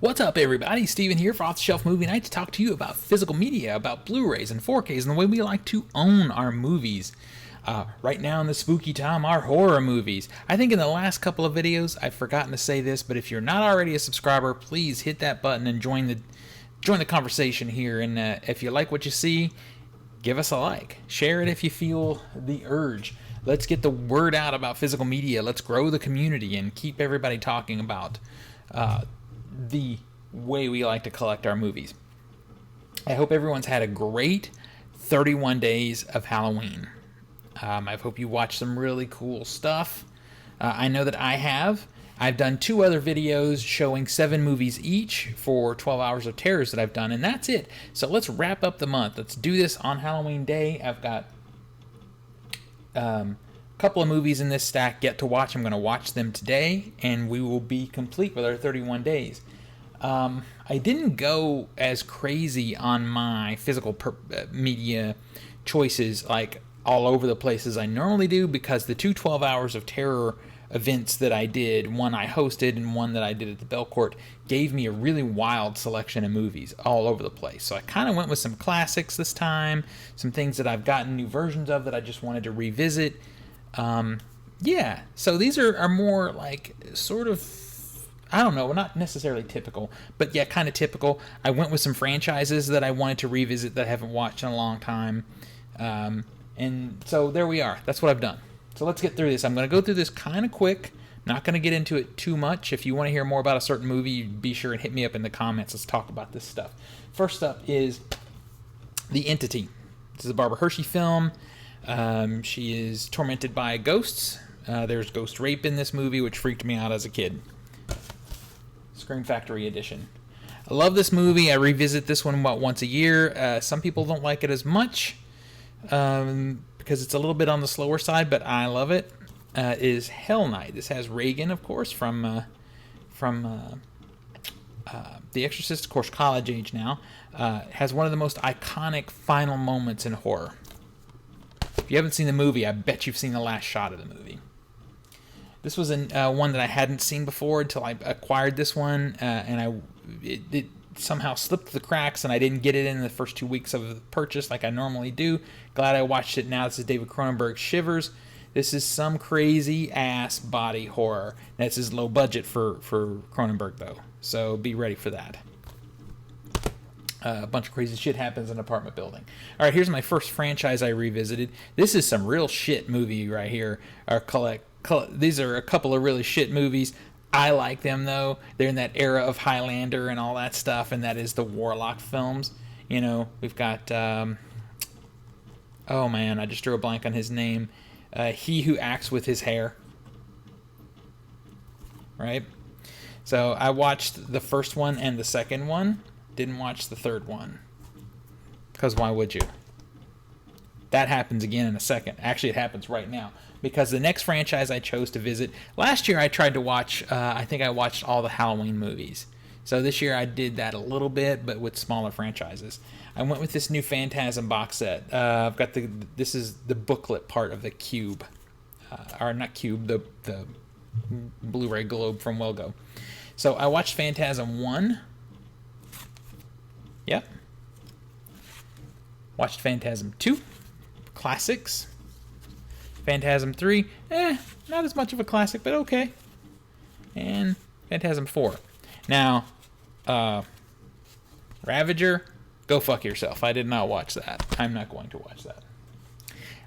What's up, everybody? Steven here for Off the Shelf Movie Night to talk to you about physical media, about Blu-rays and 4Ks, and the way we like to own our movies. Right now in the spooky time, our horror movies. I think in the last couple of videos, I've forgotten to say this, but if you're not already a subscriber, please hit that button and join the conversation here. And if you like what you see, give us a like. Share it if you feel the urge. Let's get the word out about physical media. Let's grow the community and keep everybody talking about the way we like to collect our movies. I hope everyone's had a great 31 days of Halloween. I hope you watched some really cool stuff. I know that I have. I've done 2 other videos showing 7 movies each for 12 Hours of Terrors that I've done, and that's it. So let's wrap up the month. Let's do this on Halloween Day. I've got a couple of movies in this stack yet to watch. I'm going to watch them today, and we will be complete with our 31 days. I didn't go as crazy on my physical media choices, like all over the place as I normally do, because the 2 12 Hours of Terror events that I did, one I hosted and one that I did at the Belcourt, gave me a really wild selection of movies all over the place. So I kind of went with some classics this time, some things that I've gotten new versions of that I just wanted to revisit. Yeah, so these are more like sort of, I don't know, not necessarily typical, but yeah, kind of typical. I went with some franchises that I wanted to revisit that I haven't watched in a long time. And so there we are. That's what I've done. So let's get through this. I'm going to go through this kind of quick. Not going to get into it too much. If you want to hear more about a certain movie, be sure and hit me up in the comments. Let's talk about this stuff. First up is The Entity. This is a Barbara Hershey film. She is tormented by ghosts. There's ghost rape in this movie, which freaked me out as a kid. Scream Factory edition. I love this movie. I revisit this one about once a year. Some people don't like it as much because it's a little bit on the slower side, but I love it. Is Hell Night. This has Reagan, of course, from The Exorcist, of course, college age now. Has one of the most iconic final moments in horror. If you haven't seen the movie, I bet you've seen the last shot of the movie. This was one that I hadn't seen before until I acquired this one, and it somehow slipped through the cracks, and I didn't get it in the first 2 weeks of the purchase like I normally do. Glad I watched it now. This is David Cronenberg's Shivers. This is some crazy-ass body horror. This is low budget for Cronenberg, though, so be ready for that. A bunch of crazy shit happens in an apartment building. All right, here's my first franchise I revisited. This is some real shit movie right here. These are a couple of really shit movies. I like them, though. They're in that era of Highlander and all that stuff, and that is the Warlock films. You know, we've got, oh man, I just drew a blank on his name. He Who Acts With His Hair. Right? So I watched the first one and the second one. Didn't watch the third one. Because why would you? That happens again in a second. Actually, it happens right now. Because the next franchise I chose to visit, last year I tried to watch, I think I watched all the Halloween movies. So this year I did that a little bit, but with smaller franchises. I went with this new Phantasm box set. I've got this is the booklet part of the Cube. Or not Cube, the Blu-ray Globe from Welgo. So I watched Phantasm 1. Yep. Watched Phantasm 2. Classics. Phantasm 3, not as much of a classic, but okay. And Phantasm 4. Now, Ravager, go fuck yourself. I did not watch that. I'm not going to watch that.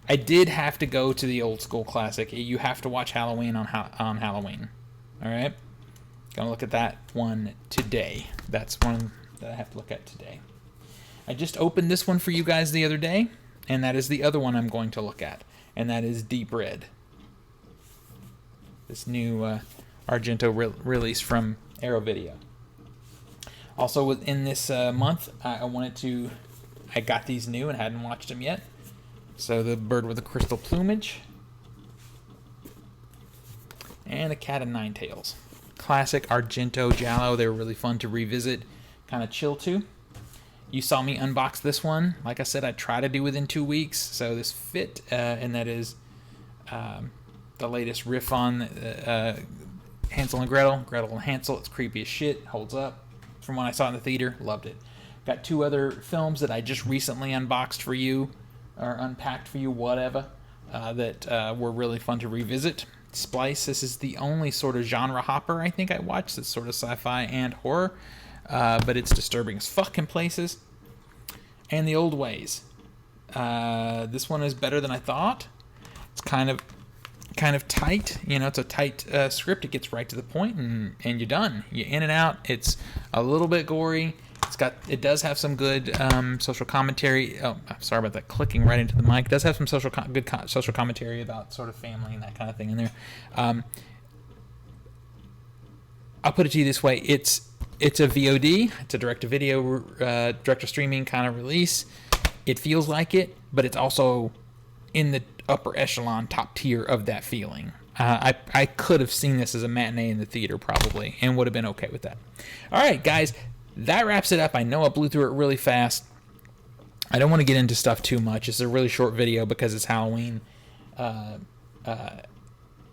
I did have to go to the old school classic. You have to watch Halloween on Halloween. All right? Gonna look at that one today. That's one that I have to look at today. I just opened this one for you guys the other day, and that is the other one I'm going to look at. And that is Deep Red. This new Argento release from Arrow Video. Also within this month, I got these new and hadn't watched them yet. So The Bird with the Crystal Plumage. And The Cat of Nine Tails. Classic Argento Giallo. They were really fun to revisit. Kind of chill to. You saw me unbox this one. Like I said, I try to do within 2 weeks. So this fit, and that is the latest riff on Hansel and Gretel. Gretel and Hansel. It's creepy as shit. Holds up. from when I saw it in the theater. Loved it. Got 2 other films that I just recently unboxed for you, or unpacked for you, whatever, that were really fun to revisit. Splice, this is the only sort of genre hopper I think I watched that's sort of sci-fi and horror, but it's disturbing as fuck in places. And The Old Ways. This one is better than I thought. It's kind of tight. It's a tight script. It gets right to the point, and you're done. You're in and out. It's a little bit gory. It does have some good social commentary. Oh, I'm sorry about that clicking right into the mic. It does have some good social commentary about sort of family and that kind of thing in there. I'll put it to you this way: it's a VOD. It's a direct-to-video, direct-to-streaming kind of release. It feels like it, but it's also in the upper echelon, top tier of that feeling. I could have seen this as a matinee in the theater probably, and would have been okay with that. All right, guys, that wraps it up. I know I blew through it really fast. I don't want to get into stuff too much. It's a really short video because it's Halloween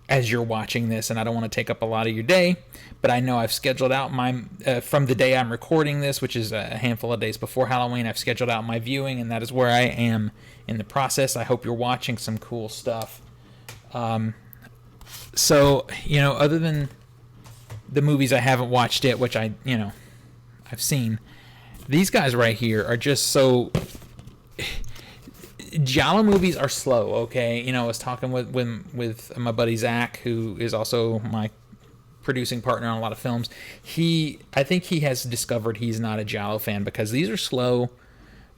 as you're watching this, and I don't want to take up a lot of your day, but I know I've scheduled out my, from the day I'm recording this, which is a handful of days before Halloween, I've scheduled out my viewing, and that is where I am in the process. I hope you're watching some cool stuff. So, other than the movies I haven't watched yet, which I've seen, these guys right here are just so... Giallo movies are slow, okay? I was talking with my buddy Zach, who is also my producing partner on a lot of films. I think he has discovered he's not a Giallo fan because these are slow,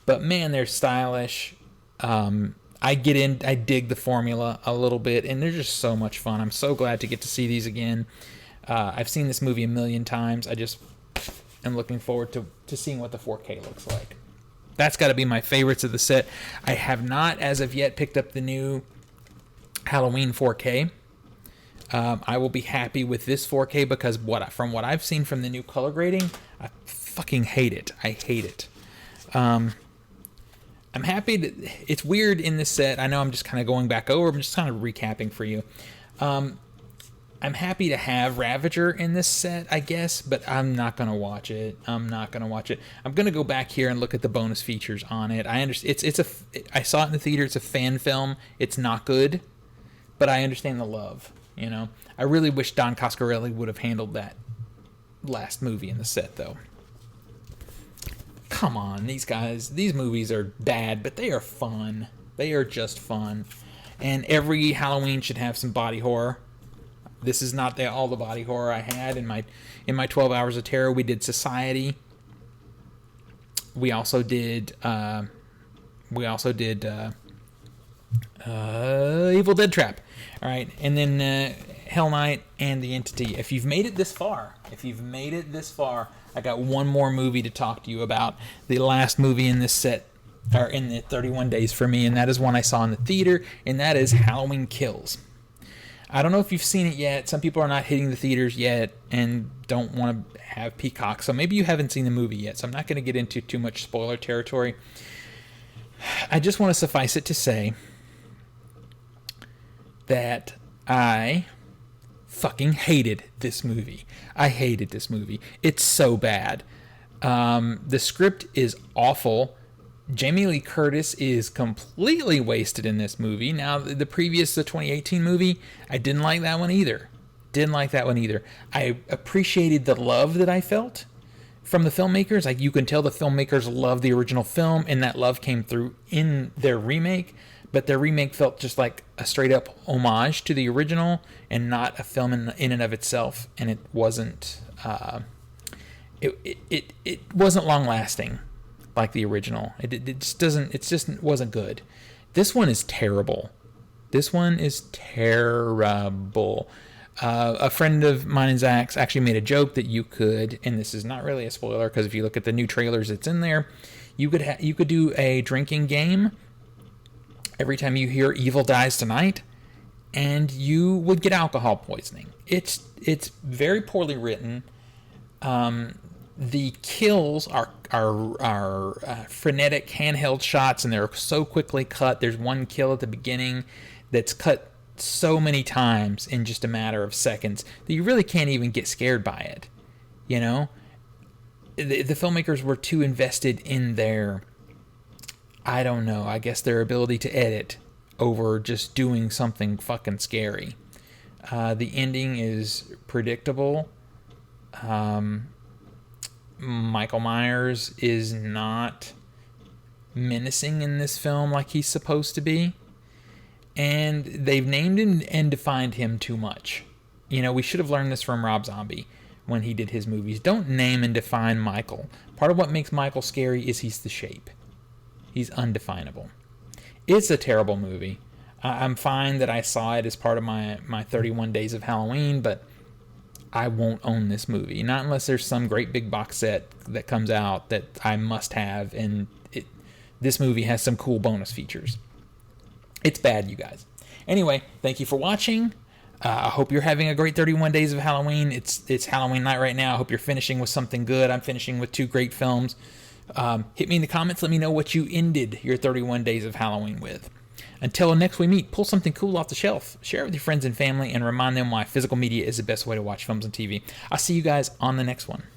but man, they're stylish. I dig the formula a little bit, and they're just so much fun. I'm so glad to get to see these again. I've seen this movie a million times. I just am looking forward to seeing what the 4K looks like. That's got to be my favorites of the set. I have not, as of yet, picked up the new Halloween 4K. I will be happy with this 4K because from what I've seen from the new color grading, I fucking hate it. I hate it. I'm happy that it's weird in this set. I know I'm just kind of going back over. I'm just kind of recapping for you. I'm happy to have Ravager in this set, I guess, but I'm not going to watch it. I'm going to go back here and look at the bonus features on it. I understand I saw it in the theater. It's a fan film. It's not good, but I understand the love, I really wish Don Coscarelli would have handled that last movie in the set, though. Come on, these movies are bad, but they are fun. They are just fun. And every Halloween should have some body horror. This is not all the body horror I had in my 12 Hours of Terror. We did Society. We also did Evil Dead Trap. All right, and then Hell Night and The Entity. If you've made it this far, I got one more movie to talk to you about. The last movie in this set, or in the 31 days for me, and that is one I saw in the theater, and that is Halloween Kills. I don't know if you've seen it yet. Some people are not hitting the theaters yet and don't want to have Peacock, so maybe you haven't seen the movie yet, so I'm not going to get into too much spoiler territory. I just want to suffice it to say that I fucking hated this movie. I hated this movie. It's so bad. The script is awful. Jamie Lee Curtis is completely wasted in this movie. Now, the 2018 movie, I didn't like that one either. I appreciated the love that I felt from the filmmakers. Like, you can tell the filmmakers love the original film, and that love came through in their remake. But their remake felt just like a straight-up homage to the original, and not a film in and of itself. And it wasn't. It wasn't long-lasting like the original. It just wasn't good. This one is terrible. A friend of mine and Zach's actually made a joke that you could, and this is not really a spoiler because if you look at the new trailers that's in there, you could do a drinking game every time you hear "Evil Dies Tonight," and you would get alcohol poisoning. It's very poorly written. The kills are frenetic handheld shots, and they're so quickly cut. There's one kill at the beginning that's cut so many times in just a matter of seconds that you really can't even get scared by it. the filmmakers were too invested in their, I don't know, I guess their ability to edit over just doing something fucking scary. The ending is predictable. Michael Myers is not menacing in this film like he's supposed to be. And they've named him and defined him too much. You know, we should have learned this from Rob Zombie when he did his movies. Don't name and define Michael. Part of what makes Michael scary is he's the shape. He's undefinable. It's a terrible movie. I'm fine that I saw it as part of my 31 Days of Halloween, but I won't own this movie. Not unless there's some great big box set that comes out that I must have, and this movie has some cool bonus features. It's bad, you guys. Anyway, thank you for watching. I hope you're having a great 31 Days of Halloween. It's Halloween night right now. I hope you're finishing with something good. I'm finishing with 2 great films. Hit me in the comments. Let me know what you ended your 31 Days of Halloween with. Until next we meet, pull something cool off the shelf, share it with your friends and family, and remind them why physical media is the best way to watch films and TV. I'll see you guys on the next one.